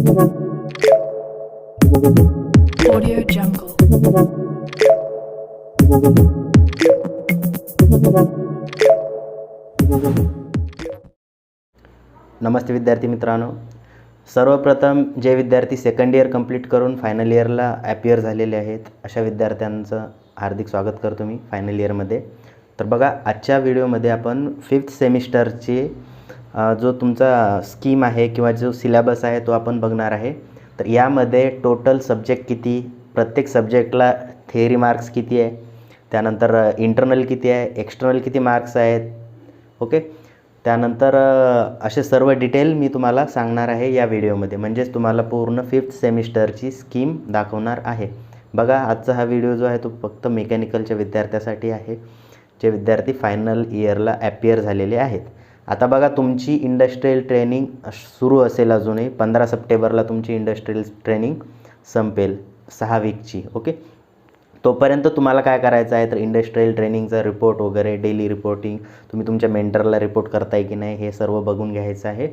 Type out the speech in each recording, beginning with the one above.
Audio Jungle. नमस्ते विद्यार्थी मित्रांनो, सर्वप्रथम जे विद्यार्थी सेकंड इयर कंप्लीट करून फायनल इयरला ॲपियर झालेले आहेत अशा विद्यार्थ्यांचं हार्दिक स्वागत करतो मी फायनल इयरमध्ये. तर बघा, आजच्या व्हिडिओमध्ये आपण 5th सेमिस्टरची जो तुमचा स्कीम आहे किंवा जो सिलेबस आहे तो आपण बघणार आहे. तर यामध्ये टोटल सब्जेक्ट किती, प्रत्येक सब्जेक्टला थेअरी मार्क्स किती आहे, त्यानंतर इंटरनल किती आहे, एक्सटर्नल किती मार्क्स आहेत, ओके. त्यानंतर असे सर्व डिटेल मी तुम्हाला सांगणार आहे या व्हिडिओमध्ये, म्हणजेच तुम्हाला पूर्ण 5th सेमिस्टरची स्कीम दाखवणार आहे. बघा, आजचा हा व्हिडिओ जो आहे तो फक्त मेकॅनिकलच्या विद्यार्थ्यासाठी आहे, जे विद्यार्थी फायनल इयरला ॲपियर झालेले आहेत. आता बघा, तुमची इंडस्ट्रियल ट्रेनिंग सुरू असेल अजूनही. 15 सप्टेंबरला तुमची इंडस्ट्रियल ट्रेनिंग संपेल 6 वीकची, ओके. तोपर्यंत तुम्हाला काय करायचं आहे, तर इंडस्ट्रियल ट्रेनिंगचा रिपोर्ट वगैरे, डेली रिपोर्टिंग, तुम्ही तुमच्या मेंटरला रिपोर्ट करताय की नाही हे सर्व बघून घ्यायचं आहे.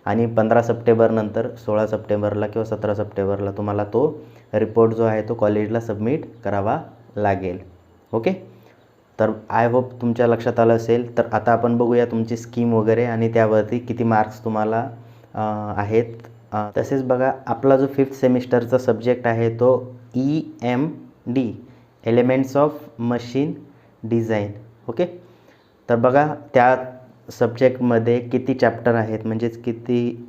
आणि 15 सप्टेंबरनंतर 16 सप्टेंबरला किंवा 17 सप्टेंबरला तुम्हाला तो रिपोर्ट जो आहे तो कॉलेजला सबमिट करावा लागेल, ओके. तर आय होप तुमच्या लक्षात आलं असेल. तर आता आपण बघूया तुमची स्कीम वगैरे आणि त्यावरती किती मार्क्स तुम्हाला आहेत. तसेच बघा, आपला जो 5th सेमिस्टरचा सब्जेक्ट आहे तो EMD, elements of machine design, okay. तर बघा, त्या सब्जेक्टमध्ये किती चॅप्टर आहेत, म्हणजेच किती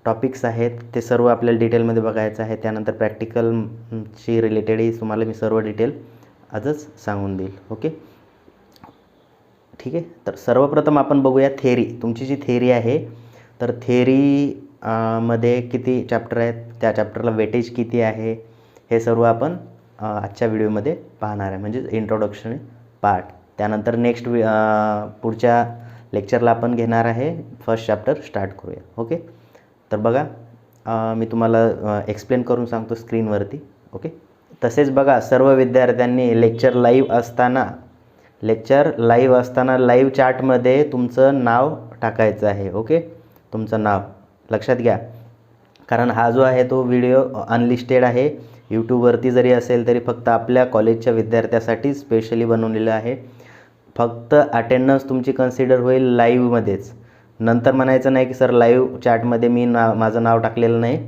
टॉपिक्स आहेत ते सर्व आपल्याला डिटेलमध्ये बघायचं आहे. त्यानंतर प्रॅक्टिकलशी रिलेटेडही तुम्हाला मी सर्व डिटेल आजच सांगून देईल, ओके. ठीक आहे. तर सर्वप्रथम आपण बघूया थेअरी. तुमची जी थेअरी आहे, तर थेअरी मध्ये किती चॅप्टर आहेत, त्या चॅप्टरला वेटेज किती आहे, हे सर्व आपण आजच्या व्हिडिओमध्ये पाहणार आहे, म्हणजे इंट्रोडक्शन पार्ट. त्यानंतर नेक्स्ट पुढच्या लेक्चरला आपण घेणार आहे फर्स्ट चॅप्टर स्टार्ट करूया, ओके. तर बघा, मी तुम्हाला एक्सप्लेन करून सांगतो स्क्रीनवरती, ओके. तसेच बघा, सर्व विद्यार्थ्यांनी लेक्चर लाईव्ह असताना लाईव्ह चॅटमध्ये तुमचं नाव टाकायचं आहे, ओके. तुमचं नाव लक्षात घ्या, कारण हा जो आहे तो व्हिडिओ अनलिस्टेड आहे. यूट्यूबवरती जरी असेल तरी फक्त आपल्या कॉलेजच्या विद्यार्थ्यासाठी स्पेशली बनवलेलं आहे. फक्त अटेंडन्स तुमची कन्सिडर होईल लाईव्हमध्येच. नंतर म्हणायचं नाही की सर लाईव्ह चॅटमध्ये मी माझं नाव टाकलेलं नाही,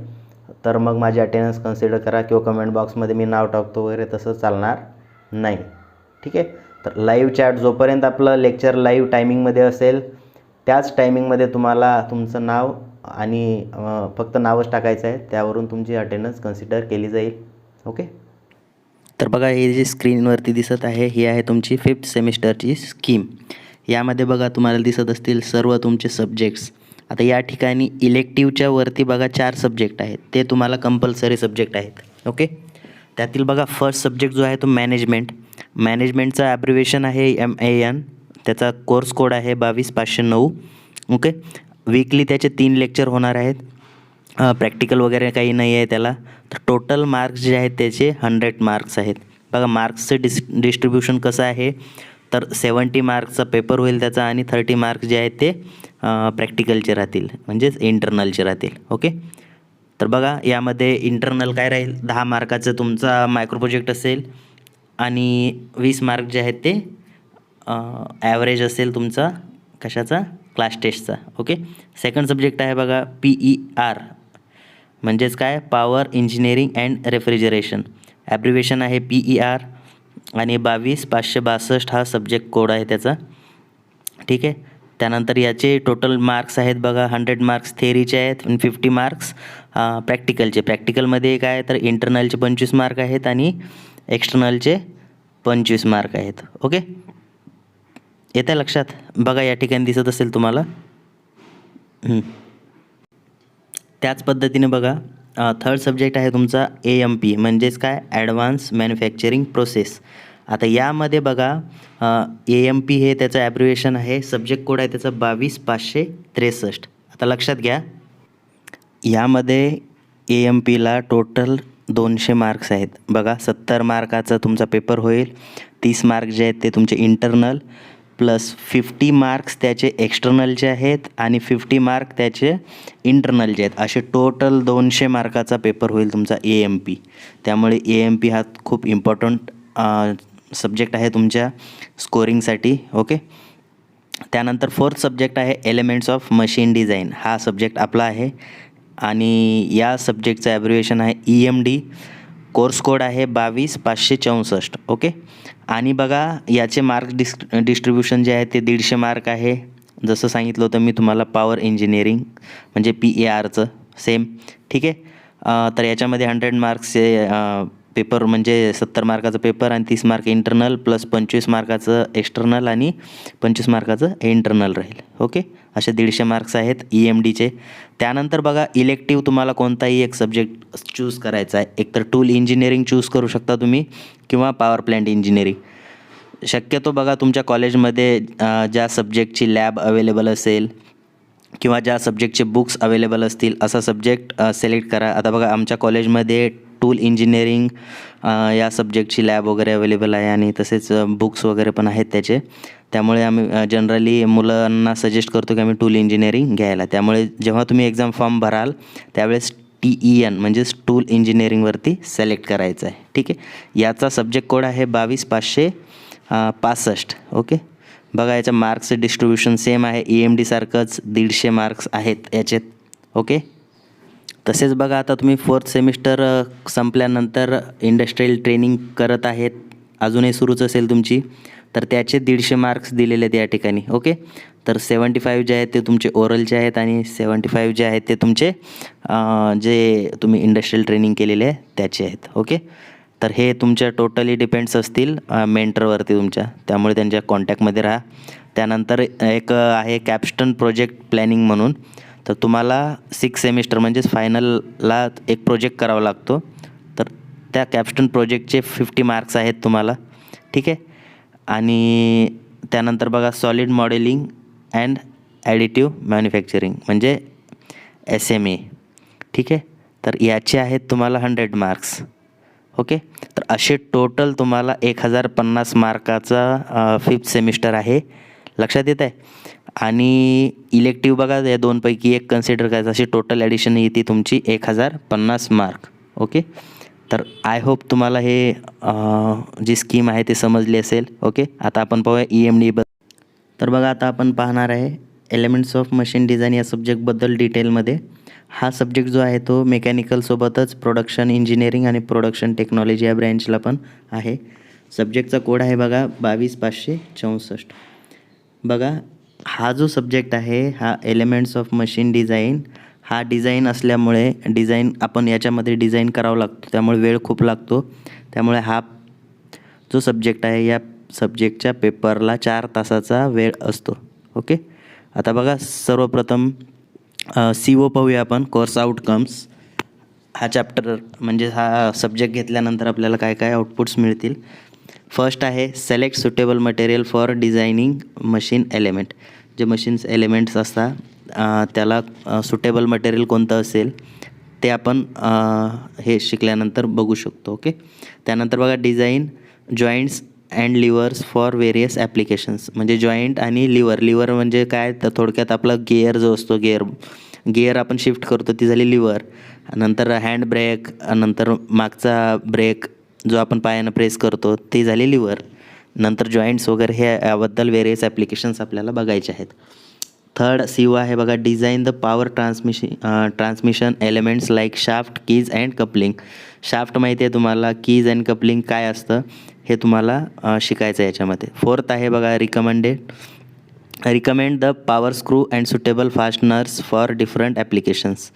तर मग माझी अटेंडन्स कन्सिडर करा किंवा कमेंट बॉक्समध्ये मी नाव टाकतो वगैरे, तसं चालणार नाही, ठीक आहे. तर लाईव्ह चॅट जोपर्यंत आपलं लेक्चर लाईव्ह टायमिंगमध्ये असेल त्याच टायमिंगमध्ये तुम्हाला तुमचं नाव आणि फक्त नावच टाकायचं आहे, त्यावरून तुमची अटेंडन्स कन्सिडर केली जाईल, ओके. तर बघा, हे जे स्क्रीनवरती दिसत आहे ही आहे तुमची 5th सेमिस्टरची स्कीम. यामध्ये बघा तुम्हाला दिसत असतील सर्व तुमचे सब्जेक्ट्स. आता या ठिकाणी इलेक्टिव्हच्या वरती बघा 4 सब्जेक्ट आहेत, ते तुम्हाला कंपल्सरी सब्जेक्ट आहेत, ओके. त्यातील बघा फर्स्ट सब्जेक्ट जो आहे तो मॅनेजमेंटचा ॲब्रिव्हिएशन आहे MAN. त्याचा कोर्स कोड आहे 22509, ओके. वीकली त्याचे 3 लेक्चर होणार आहेत. प्रॅक्टिकल वगैरे काही नाही आहे त्याला. तर टोटल मार्क्स जे आहेत त्याचे 100 मार्क्स आहेत. बघा, मार्क्सचं डिस्ट्रीब्युशन कसं आहे, तर 70 मार्क्सचा पेपर होईल त्याचा आणि 30 मार्क्स जे आहेत ते प्रॅक्टिकलचे राहतील, म्हणजेच इंटरनलचे राहतील, ओके. तर बघा, यामध्ये इंटरनल काय राहील, 10 मार्काचं तुमचा मायक्रो प्रोजेक्ट असेल आणि 20 मार्क जे आहेत ते ॲव्हरेज असेल तुमचा कशाचा, क्लास टेस्टचा, ओके. सेकंड सब्जेक्ट आहे बघा PER, म्हणजेच काय, पॉवर इंजिनिअरिंग अँड रेफ्रिजरेशन. ॲब्रिव्हिएशन आहे PER आणि 22562 हा सब्जेक्ट कोड आहे त्याचा, ठीक आहे. त्यानंतर याचे टोटल मार्क्स आहेत बघा 100 मार्क्स थेअरीचे आहेत आणि 50 मार्क्स प्रॅक्टिकलचे. प्रॅक्टिकलमध्ये काय, तर इंटरनलचे 25 मार्क आहेत आणि एक्सटर्नलचे 25 मार्क आहेत, ओके. येतं लक्षात. बघा, या ठिकाणी दिसत असेल तुम्हाला. त्याच पद्धतीने बघा, थर्ड सब्जेक्ट आहे तुमचा AMP, म्हणजेच काय, ॲडव्हान्स मॅन्युफॅक्चरिंग प्रोसेस. आता यामध्ये बघा, AMP हे त्याचं ॲब्रिव्हिएशन आहे, सब्जेक्ट कोड आहे त्याचा 22563. आता लक्षात घ्या, यामध्ये AMPला टोटल 200 मार्क्स आहेत. बघा, 70 मार्काचा तुमचा पेपर होईल, 30 मार्क जे आहेत ते तुमचे इंटरनल, प्लस 50 मार्क्स त्याचे एक्स्टर्नलचे आहेत आणि 50 मार्क त्याचे इंटर्नलचे आहेत. असे टोटल 200 मार्काचा पेपर होईल तुमचा AMP. त्यामुळे AMP हा खूप इम्पॉर्टंट सब्जेक्ट आहे तुमच्या स्कोरिंगसाठी. ओके. त्यानंतर 4th सब्जेक्ट आहे एलिमेंट्स ऑफ मशीन डिझाईन. हा सब्जेक्ट आपला आहे आणि या सब्जेक्टचं ॲब्रिव्हिएशन आहे EMD. कोर्स कोड आहे 22564. ओके. आणि बघा याचे मार्क डिस्ट्रीब्युशन जे आहे ते 150 मार्क आहे. जसं सांगितलं होतं मी तुम्हाला पॉवर इंजिनिअरिंग म्हणजे PARचं सेम. ठीक आहे. तर याच्यामध्ये 100 मार्क्सचे पेपर म्हणजे 70 मार्काचा पेपर आणि 30 मार्क इंटरनल प्लस 25 मार्काचं एक्स्टर्नल आणि 25 मार्काचं इंटरनल राहील. ओके. असे 150 मार्क्स आहेत EMDचे. त्यानंतर बघा इलेक्टिव्ह तुम्हाला कोणताही एक सब्जेक्ट चूज करायचा आहे. एकतर टूल इंजिनिअरिंग चूज करू शकता तुम्ही किंवा पॉवर प्लॅन्ट इंजिनिअरिंग. शक्यतो बघा तुमच्या कॉलेजमध्ये ज्या सब्जेक्टची लॅब अवेलेबल असेल किंवा ज्या सब्जेक्टचे बुक्स अवेलेबल असतील असा सब्जेक्ट सिलेक्ट करा. आता बघा आमच्या कॉलेजमध्ये टूल इंजिनिअरिंग या सब्जेक्टची लॅब वगैरे अवेलेबल आहे आणि तसेच बुक्स वगैरे पण आहेत त्याचे. त्यामुळे आम्ही जनरली मुलांना सजेस्ट करतो की आम्ही टूल इंजिनिअरिंग घ्यायला. त्यामुळे जेव्हा तुम्ही एक्झाम फॉर्म भराल त्यावेळेस TEN म्हणजेच टूल इंजिनिअरिंगवरती सिलेक्ट करायचं आहे. ठीक आहे. याचा सब्जेक्ट कोड आहे 22565. ओके. बघा याच्या मार्क्सचं डिस्ट्रीब्युशन सेम आहे EMD सारखंच 150 मार्क्स आहेत याच्यात. ओके. तसेच बघा आता तुम्ही 4th सेमिस्टर संपल्यानंतर इंडस्ट्रियल ट्रेनिंग करत आहेत, अजूनही सुरूच असेल तुमची, तर त्याचे 150 मार्क्स दिलेले आहेत या ठिकाणी. ओके. तर 75 जे आहेत ते तुमचे ओरलचे आहेत आणि 75 जे आहेत ते तुमचे जे तुम्ही इंडस्ट्रियल ट्रेनिंग केलेले आहे त्याचे आहेत. ओके. तर हे तुमच्या टोटली डिपेंड्स असतील मेंटरवरती तुमच्या, त्यामुळे त्यांच्या कॉन्टॅक्टमध्ये राहा. त्यानंतर एक आहे कॅपस्टोन प्रोजेक्ट प्लॅनिंग म्हणून. तर तुम्हाला 6 सेमिस्टर म्हणजेच फायनलला एक प्रोजेक्ट करावा लागतो. तर त्या कॅपस्टोन प्रोजेक्टचे 50 मार्क्स आहेत तुम्हाला. ठीक आहे. आणि त्यानंतर बघा solid modelling and additive manufacturing म्हणजे SMA. ठीक आहे. तर याचे आहेत तुम्हाला 100 मार्क्स. ओके. तर असे टोटल तुम्हाला 1050 मार्काचा 5th सेमिस्टर आहे. लक्षात येत आहे. आणि इलेक्टिव्ह बघा या दोनपैकी एक कन्सिडर करायचं, अशी टोटल ॲडिशन येते तुमची 1050 मार्क. ओके. तर आय होप तुम्हाला हे जी स्कीम आहे ते समजली असेल. ओके. आता आपण पाहूया EMD. तर बघा आता आपण पाहणार आहे एलिमेंट्स ऑफ मशीन डिझाईन या सब्जेक्टबद्दल डिटेलमध्ये. हा सब्जेक्ट जो आहे तो मेकॅनिकलसोबतच प्रोडक्शन इंजिनिअरिंग आणि प्रोडक्शन टेक्नॉलॉजी या ब्रँचला पण आहे. सब्जेक्टचा कोड आहे बघा 22564. बघा हा जो सब्जेक्ट आहे हा एलिमेंट्स ऑफ मशीन डिझाईन, हा डिझाईन असल्यामुळे डिझाईन आपण याच्यामध्ये डिझाईन करावं लागतो, त्यामुळे वेळ खूप लागतो. त्यामुळे हा जो सब्जेक्ट आहे या सब्जेक्टच्या पेपरला 4 तासाचा वेळ असतो. ओके. आता बघा सर्वप्रथम CO पाहूया आपण, कोर्स आउटकम्स. हा चॅप्टर म्हणजे हा सब्जेक्ट घेतल्यानंतर आपल्याला काय काय आउटपुट्स मिळतील. फर्स्ट आहे select suitable material for designing machine element. जे मशीन्स एलिमेंट्स असतात त्याला सुटेबल मटेरियल कोणतं असेल ते आपण हे शिकल्यानंतर बघू शकतो. ओके. त्यानंतर बघा design joints and levers for various applications. म्हणजे जॉईंट आणि लिव्हर म्हणजे काय, तर थोडक्यात आपला गिअर जो असतो, गिअर आपण शिफ्ट करतो ती झाली लिव्हर. नंतर हँड ब्रेक, नंतर मागचा ब्रेक जो आपण पायानं प्रेस करतो ती झाली लिव्हर. नंतर जॉईंट्स वगैरे हे याबद्दल व्हेरियस ॲप्लिकेशन्स आपल्याला बघायचे आहेत. थर्ड CO आहे बघा design the power transmission elements like shaft, keys and coupling. Shaft माहिती आहे तुम्हाला, कीज अँड कपलिंग काय असतं हे तुम्हाला शिकायचं आहे याच्यामध्ये. फोर्थ आहे बघा recommend the power screw and suitable fasteners for different applications.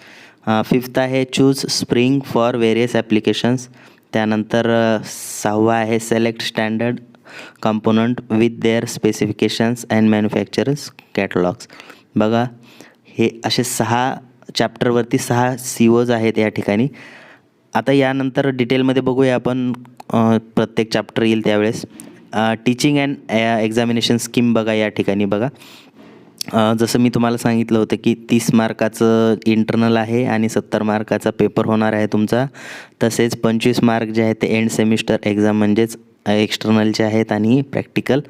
Fifth आहे choose spring for various applications. त्यानंतर 6वा आहे select standard component with their specifications and manufacturers catalogues. बघा हे असे 6 चॅप्टरवरती 6 COज आहेत या ठिकाणी. आता यानंतर डिटेलमध्ये बघूया आपण, प्रत्येक चॅप्टर येईल त्यावेळेस. टीचिंग अँड एक्झामिनेशन स्कीम बघा या ठिकाणी. बघा जसं मी तुम्हाला सांगितलं होतं की 30 मार्काचं इंटरनल आहे आणि 70 मार्काचा पेपर होणार आहे तुमचा. तसेच 25 मार्क जे आहेत ते एंड सेमिस्टर एक्झाम म्हणजेच एक्स्टर्नलचे आहेत आणि प्रॅक्टिकल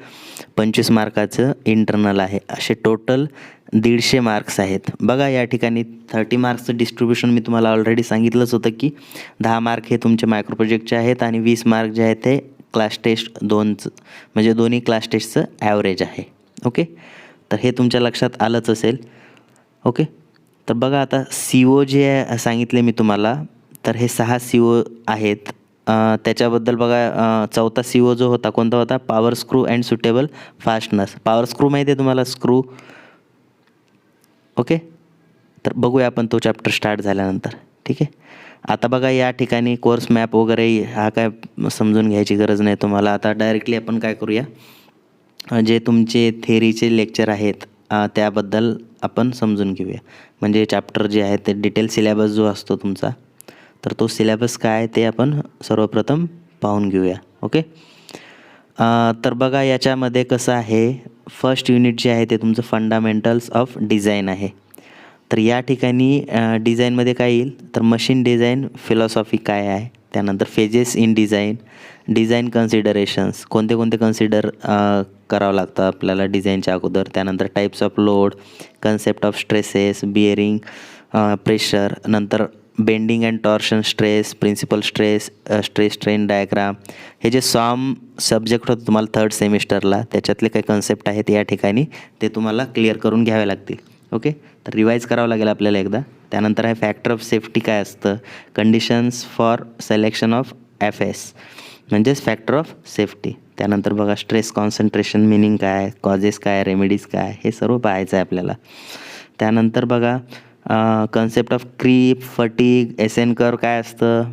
25 मार्काचं इंटर्नल आहे. असे टोटल 150 मार्क्स आहेत. बघा या ठिकाणी 30 मार्क्सचं डिस्ट्रीब्युशन मी तुम्हाला ऑलरेडी सांगितलंच होतं की 10 मार्क हे तुमचे मायक्रो प्रोजेक्टचे आहेत आणि 20 मार्क जे आहेत ते क्लास टेस्ट म्हणजे दोन्ही क्लास टेस्टचं ॲव्हरेज आहे. ओके, तर हे तुमच्या लक्षात आलंच असेल. ओके, तर बघा आता CO जे सांगितले मी तुम्हाला, तर हे 6 CO आहेत. त्याच्याबद्दल बघा, चौथा CO जो होता कोणता होता? Power screw and suitable fasteners. Power screw माहिती आहे तुम्हाला, स्क्रू. ओके, तर बघूया आपण तो चॅप्टर स्टार्ट झाल्यानंतर. ठीक आहे, आता बघा या ठिकाणी कोर्स मॅप वगैरे हा काय समजून घ्यायची गरज नाही तुम्हाला. आता डायरेक्टली आपण काय करूया, जे तुमचे थेअरीचे लेक्चर आहेत त्याबद्दल आपण समजून घेऊया. म्हणजे चॅप्टर जे आहे ते डिटेल सिलेबस जो असतो तुमचा, तर तो सिलेबस काय आहे ते आपण सर्वप्रथम पाहून घेऊया. ओके, तर बघा याच्यामध्ये कसं आहे, फर्स्ट युनिट जे आहे ते तुमचं फंडामेंटल्स ऑफ डिझाईन आहे. तर या ठिकाणी डिझाईनमध्ये काय येईल, तर मशीन डिझाईन फिलॉसॉफी काय आहे, त्यानंतर फेजेस इन डिझाईन कन्सिडरेशन्स, कोणते कोणते कन्सिडर करावं लागतं आपल्याला डिझाईनच्या अगोदर, त्यानंतर types of load, concept of stresses, bearing, pressure, नंतर bending and torsion stress, principal stress strain diagram. हे जे सब्जेक्ट होतं तुम्हाला 3rd सेमिस्टरला, त्याच्यातले काही कन्सेप्ट आहेत या ठिकाणी ते तुम्हाला क्लिअर करून घ्यावे लागतील. ओके, तर रिवाईज करावं लागेल आपल्याला एकदा. त्यानंतर आहे फॅक्टर ऑफ सेफ्टी काय असतं, conditions for selection of FS म्हणजेच फॅक्टर ऑफ सेफ्टी. त्यानंतर बघा स्ट्रेस कॉन्सन्ट्रेशन मिनिंग काय, कॉजेस काय, रेमेडीज काय, हे सर्व पाहायचं आहे आपल्याला. त्यानंतर बघा concept of creep, fatigue, SN curve काय असतं,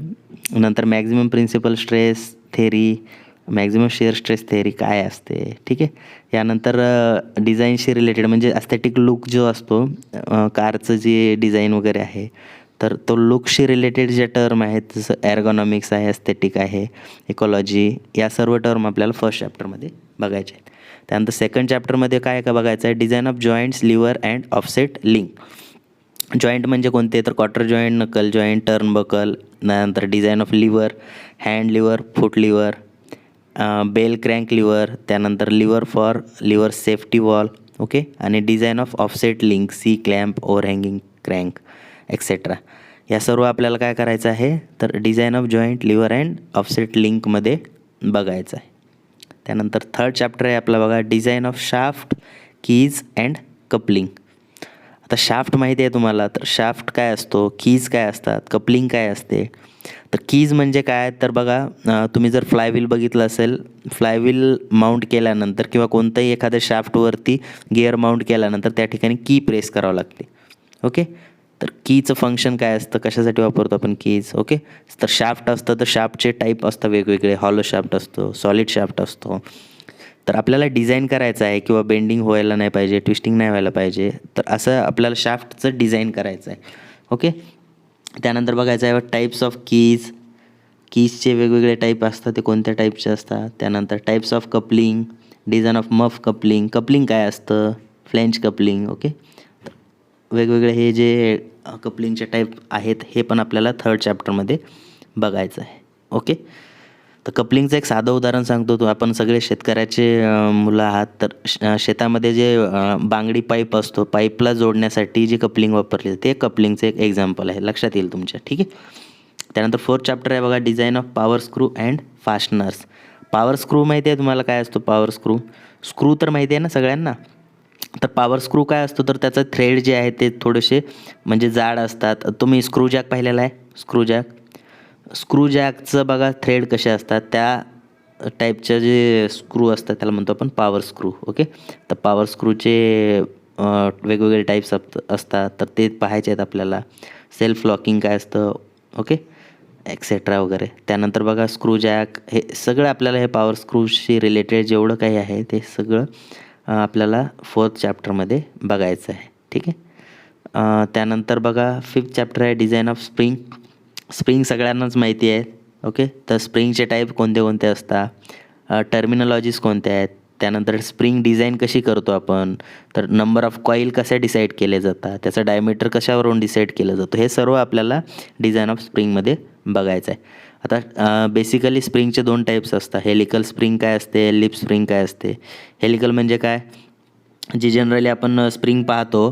नंतर maximum principal stress theory, maximum shear stress theory काय असते. ठीक आहे, यानंतर डिझाईनशी रिलेटेड म्हणजे ॲस्थेटिक लुक जो असतो कारचं जे डिझाईन वगैरे आहे, तर तो लुकशी रिलेटेड ज्या टर्म आहेत जसं ॲर्गॉनॉमिक्स आहे, ॲस्थेटिक आहे, इकॉलॉजी, या सर्व टर्म आपल्याला फर्स्ट चॅप्टरमध्ये बघायचे आहेत. त्यानंतर सेकंड चॅप्टरमध्ये काय का बघायचं आहे, design of joints, lever and offset link. Joint म्हणजे कोणते, तर quarter joint, knuckle joint, turn buckle. नंतर design of lever, hand lever, foot lever, bell crank lever, त्यानंतर lever for lever safety valve. Okay, आणि design of offset link, C clamp, overhanging crank etcetera. या सर्व आपल्याला काय करायचं आहे, तर design of joint, lever and offset लिंकमध्ये बघायचं आहे. त्यानंतर 3rd चॅप्टर आहे आपला बघा, design of shaft, keys and coupling. आता शाफ्ट माहिती आहे तुम्हाला, तर शाफ्ट काय असतो, कीज काय असतात, कपलिंग काय असते. तर कीज म्हणजे काय, तर बघा तुम्ही जर फ्लायव्हील बघितलं असेल, फ्लायव्हील माउंट केल्यानंतर किंवा कोणत्याही एखाद्या शाफ्टवरती गिअर माउंट केल्यानंतर त्या ठिकाणी की प्रेस करावं लागते. ओके, तर कीचं फंक्शन काय असतं, कशासाठी वापरतो आपण कीज. ओके, तर शाफ्ट असतं, तर शाफ्टचे टाईप असतं वेगवेगळे, हॉलो शाफ्ट असतो, सॉलिड शाफ्ट असतो. तर आपल्याला डिझाईन करायचं आहे किंवा बेंडिंग व्हायला नाही पाहिजे, ट्विस्टिंग नाही व्हायला पाहिजे, तर असं आपल्याला शाफ्टचं डिझाईन करायचं आहे. ओके, त्यानंतर बघायचं आहे टाईप्स ऑफ कीजचे वेगवेगळे टाईप असतात, ते कोणत्या टाईपचे असतात. त्यानंतर types of coupling, design of muff coupling काय असतं, फ्लेंच कपलिंग. ओके, तर वेगवेगळे हे जे कपलिंगचे टाईप आहेत हे पण आपल्याला 3rd चॅप्टरमध्ये बघायचं आहे. ओके, तर कपलिंगचं एक साधं उदाहरण सांगतो. तो आपण सगळे शेतकऱ्याचे मुलं आहात, तर शेतामध्ये जे बांगडी पाईप असतो, पाईपला जोडण्यासाठी जे कपलिंग वापरले ते कपलिंगचं एक एक्झाम्पल आहे, लक्षात येईल तुमच्या. ठीक आहे, त्यानंतर 4th चॅप्टर आहे बघा, design of power screw and fasteners. Power screw माहिती आहे तुम्हाला काय असतो, पॉवर स्क्रू तर माहिती आहे ना सगळ्यांना. तर पॉवर स्क्रू काय असतो, तर त्याचं थ्रेड जे आहे ते थोडेसे म्हणजे जाड असतात. तुम्ही स्क्रू जॅक पाहिलेला आहे, स्क्रू जॅकचं बघा थ्रेड कसे असतात, त्या टाईपचे जे स्क्रू असतात त्याला म्हणतो आपण पॉवर स्क्रू. ओके, तर पॉवर स्क्रूचे वेगवेगळे टाईप्स असतात, तर ते पाहायचे आहेत आपल्याला. सेल्फ लॉकिंग काय असतं, ओके, एक्सेट्रा वगैरे. त्यानंतर बघा स्क्रू जॅक, हे सगळं आपल्याला हे पॉवर स्क्रूशी रिलेटेड जेवढं काही आहे ते सगळं आपल्याला 4th चॅप्टरमध्ये बघायचं आहे. ठीक आहे, त्यानंतर बघा 5th चॅप्टर आहे, डिझाईन ऑफ स्प्रिंग सगळ्यांनाच माहिती आहे. ओके, तर स्प्रिंगचे टाईप कोणते कोणते असतात, टर्मिनॉलॉजीज कोणत्या आहेत, त्यानंतर स्प्रिंग डिझाईन कशी करतो आपण, तर नंबर ऑफ कॉईल कसे डिसाईड केले जातात, त्याचं डायमीटर कशावरून डिसाईड केलं जातं, हे सर्व आपल्याला डिझाईन ऑफ स्प्रिंगमध्ये बघायचं आहे. आता बेसिकली स्प्रिंगचे 2 टाईप्स असतात. हेलिकल स्प्रिंग काय असते, लिप स्प्रिंग काय असते. हेलिकल म्हणजे काय, जी जनरली आपण स्प्रिंग पाहतो,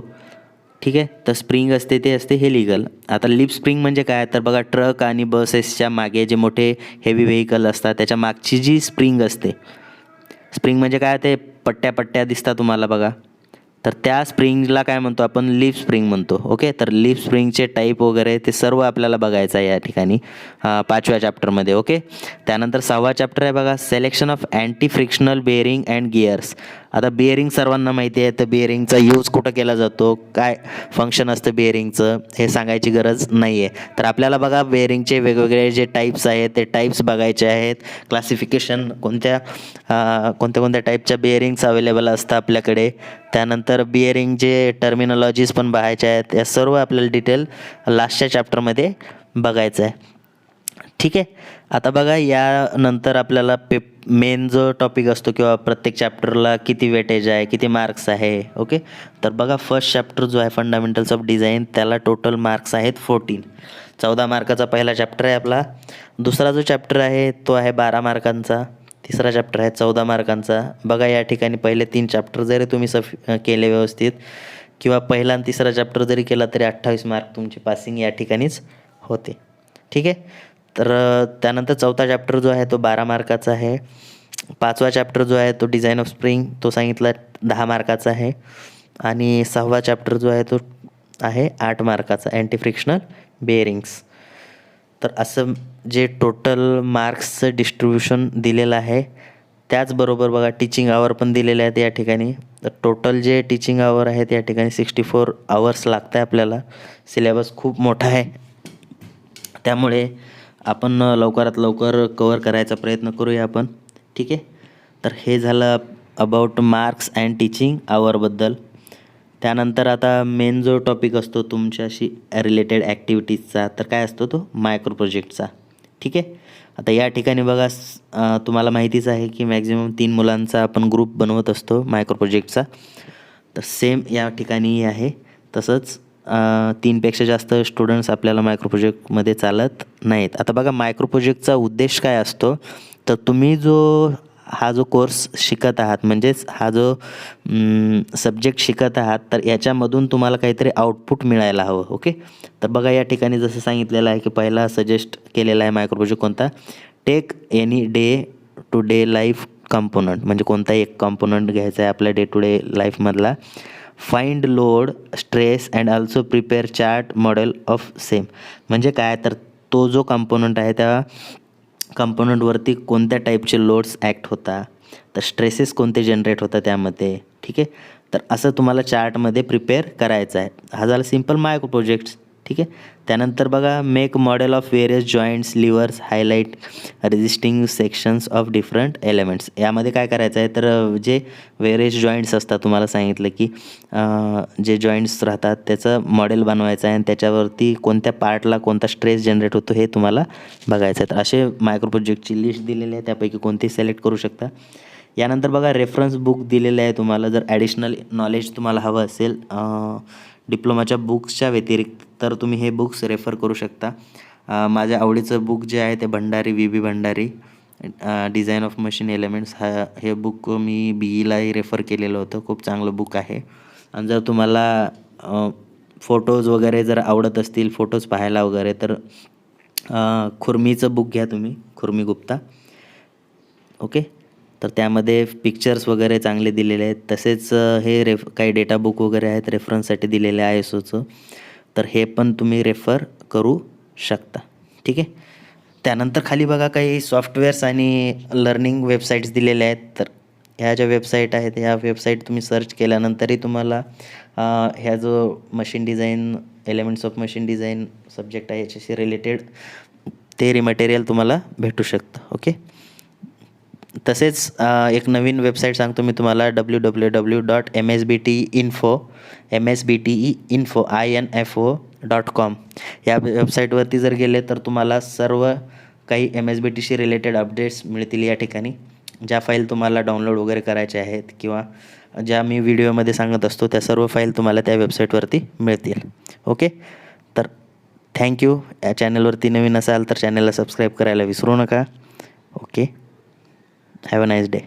ठीक आहे, तर स्प्रिंग असते ते असते हेलिकल. आता लिप स्प्रिंग म्हणजे काय, तर बघा ट्रक आणि बसेसच्या मागे जे मोठे हेवी व्हेकल असतात त्याच्या मागची जी स्प्रिंग असते, स्प्रिंग म्हणजे काय, ते पट्ट्या पट्ट्या दिसतात तुम्हाला बघा, तर त्या स्प्रिंगला काय म्हणतो आपण, लिप स्प्रिंग म्हणतो. ओके, तर लिप स्प्रिंगचे टाईप वगैरे ते सर्व आपल्याला बघायचं आहे या ठिकाणी 5व्या चॅप्टरमध्ये. ओके, त्यानंतर 6वा चॅप्टर आहे बघा, selection of anti frictional bearing and gears. आता बेअरिंग सर्वांना माहिती आहे, तर बेअरिंगचा यूज कुठं केला जातो, काय फंक्शन असतं बेअरिंगचं, हे सांगायची गरज नाही आहे. तर आपल्याला बघा बेअरिंगचे वेगवेगळे जे टाईप्स आहेत ते टाईप्स बघायचे आहेत. क्लासिफिकेशन कोणत्या कोणत्या टाईपच्या बेअरिंग्स अवेलेबल असतात आपल्याकडे. त्यानंतर बिअरिंग जे टर्मिनॉलॉजीज पण पाहायच्या आहेत, या सर्व आपल्याला डिटेल लास्टच्या चॅप्टरमध्ये बघायचं आहे. ठीक आहे, आता बघा यानंतर आपल्याला मेन जो टॉपिक असतो किंवा प्रत्येक चॅप्टरला किती वेटेज आहे, किती मार्क्स आहे. ओके, तर बघा फर्स्ट चॅप्टर जो आहे फंडामेंटल्स ऑफ डिझाईन, त्याला टोटल मार्क्स आहेत 14. 14 मार्काचा पहिला चॅप्टर आहे आपला. दुसरा जो चॅप्टर आहे तो आहे 12 मार्कांचा. तिसरा चॅप्टर आहे 14 मार्कांचा. बघा या ठिकाणी पहिले 3 चॅप्टर जरी तुम्ही केले व्यवस्थित, किंवा पहिला आणि तिसरा चॅप्टर जरी केला तरी 28 मार्क तुमची पासिंग या ठिकाणीच होते. ठीक आहे, तर त्यानंतर 4था चॅप्टर जो आहे तो 12 मार्काचा आहे. 5वा चॅप्टर जो आहे तो डिझाईन ऑफ स्प्रिंग, तो सांगितला 10 मार्काचा आहे. आणि 6वा चॅप्टर जो आहे तो आहे 8 मार्काचा, अँटी फ्रिक्शनल बेअरिंग्स. तर असं जे टोटल मार्क्सचं डिस्ट्रीब्युशन दिलेलं आहे. त्याचबरोबर बघा टीचिंग आवर पण दिलेले आहेत या ठिकाणी. तर टोटल जे टीचिंग आवर आहेत या ठिकाणी 64 आवर्स लागत आहे आपल्याला. सिलेबस खूप मोठा आहे, त्यामुळे आपण लवकरात लवकर कवर करायचा प्रयत्न करूया आपण. ठीक आहे, तर हे झालं अबाउट मार्क्स अँड टीचिंग आवरबद्दल. त्यानंतर आता मेन जो टॉपिक असतो तुमच्याशी रिलेटेड ॲक्टिव्हिटीजचा, तर काय असतो तो मायक्रो प्रोजेक्टचा. ठीक आहे, आता या ठिकाणी बघा तुम्हाला माहितीच आहे की मॅक्झिमम 3 मुलांचा आपण ग्रुप बनवत असतो मायक्रो प्रोजेक्टचा. तर सेम या ठिकाणी आहे तसंच 3पेक्षा जास्त स्टुडंट्स आपल्याला मायक्रो प्रोजेक्टमध्ये चालत नाहीत. आता बघा मायक्रो प्रोजेक्टचा उद्देश काय असतो, तर तुम्ही हा जो कोर्स शिकत आहात, म्हणजेच हा जो सब्जेक्ट शिकत आहात, तर याच्यामधून तुम्हाला काहीतरी आउटपुट मिळायला हवं. ओके, तर बघा या ठिकाणी जसं सांगितलेलं आहे की पहिला सजेस्ट केलेला आहे मायक्रो प्रोजेक्ट कोणता, take any day to day life component, म्हणजे कोणताही एक कंपोनंट घ्यायचा आहे आपल्या डे टू डे लाईफमधला. Find load stress and also prepare chart model of same. म्हणजे काय, तर तो जो कंपोनंट आहे त्या कंपोनंटवरती कोणत्या टाईपचे लोड्स ॲक्ट होता, तर स्ट्रेसेस कोणते जनरेट होतात त्यामध्ये. ठीक आहे, तर असं तुम्हाला चार्टमध्ये प्रिपेअर करायचं आहे. हा झाला सिम्पल मायक्रो प्रोजेक्ट्स. ठीक आहे, त्यानंतर बघा make model of various joints, levers, highlight resisting sections of different elements. यामध्ये काय करायचं आहे, तर जे व्हेरियस जॉईंट्स असतात तुम्हाला सांगितलं की जे जॉईंट्स राहतात त्याचं मॉडेल बनवायचं आहे आणि त्याच्यावरती कोणत्या पार्टला कोणता स्ट्रेस जनरेट होतो हे तुम्हाला बघायचं आहे. तर असे मायक्रो प्रोजेक्टची लिस्ट दिलेली आहे, त्यापैकी कोणती सिलेक्ट करू शकता. यानंतर बघा रेफरन्स बुक दिलेलं आहे तुम्हाला. जर ॲडिशनल नॉलेज तुम्हाला हवं असेल डिप्लोमाच्या बुक्सच्या व्यतिरिक्त, तर तुम्ही हे बुक्स रेफर करू शकता. माझ्या आवडीचं बुक जे आहे ते Bhandari VB Bhandari design of machine elements, हे बुक मी BEलाही रेफर केलेलं होतं. खूप चांगलं बुक आहे. आणि जर तुम्हाला फोटोज वगैरे जर आवडत असतील, फोटोज पाहायला वगैरे, तर खुर्मीचं बुक घ्या तुम्ही, खुर्मी गुप्ता. ओके, तर त्यामध्ये पिक्चर्स वगैरे चांगले दिलेले आहेत. तसेच हे काही डेटा बुक वगैरे आहेत रेफरन्ससाठी दिलेले आहे ISOचं, तर हे पण तुम्ही रेफर करू शकता. ठीक आहे, त्यानंतर खाली बघा काही सॉफ्टवेअर्स आणि लर्निंग वेबसाईट्स दिलेल्या आहेत. तर ह्या ज्या वेबसाईट आहेत, ह्या वेबसाईट तुम्ही सर्च केल्यानंतरही तुम्हाला ह्या जो machine design, elements of machine design subject आहे याच्याशी रिलेटेड ते मटेरियल तुम्हाला भेटू शकतं. ओके, तसेच एक नवीन वेबसाईट सांगतो मी तुम्हाला, www.msbteinfo.com. या वेबसाईटवरती जर गेले तर तुम्हाला सर्व काही MSBTशी रिलेटेड अपडेट्स मिळतील या ठिकाणी. ज्या फाईल तुम्हाला डाउनलोड वगैरे करायच्या आहेत किंवा ज्या मी व्हिडिओमध्ये सांगत असतो त्या सर्व फाईल तुम्हाला त्या वेबसाईटवरती मिळतील. ओके, तर थँक्यू. या चॅनलवरती नवीन असाल तर चॅनलला सबस्क्राईब करायला विसरू नका. Okay, have a nice day.